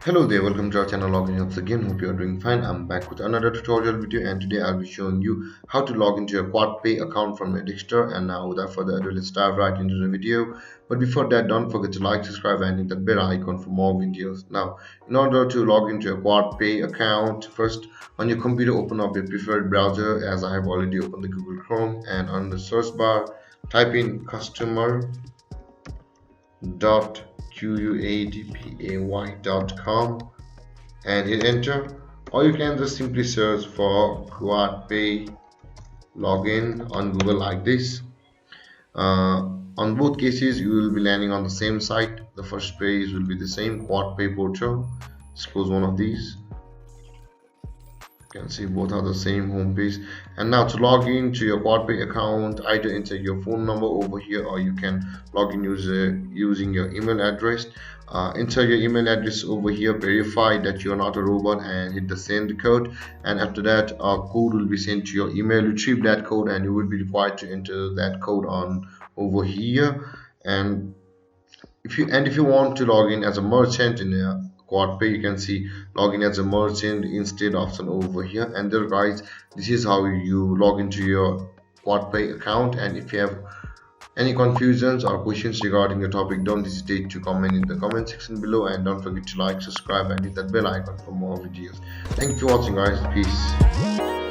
Hello there, welcome to our channel Login once again. Hope you are doing fine. I'm back with another tutorial video, and today I'll be showing you how to log into your QuadPay account from your Dexter. And now without further ado, let's dive right into the video. But before that, don't forget to like, subscribe and hit that bell icon for more videos. Now, in order to log into your QuadPay account, first on your computer open up your preferred browser, as I have already opened the Google Chrome, and on the search bar type in customer.quadpay.com and hit enter, or you can just simply search for QuadPay login on Google like this. On both cases, you will be landing on the same site. The first page will be the same QuadPay portal. Just close one of these. You can see both are the same home page. And now to log in to your QuadPay account, either enter your phone number over here, or you can log in using your email address. Enter your email address over here, verify that you're not a robot, and hit the send code. And after that, a code will be sent to your email. Retrieve that code and you will be required to enter that code on over here. And if you want to log in as a merchant in QuadPay, you can see login as a merchant instead option over here. And there guys, this is how you log into your QuadPay account. And if you have any confusions or questions regarding the topic, don't hesitate to comment in the comment section below, and don't forget to like, subscribe and hit that bell icon for more videos. Thank you for watching guys. Peace.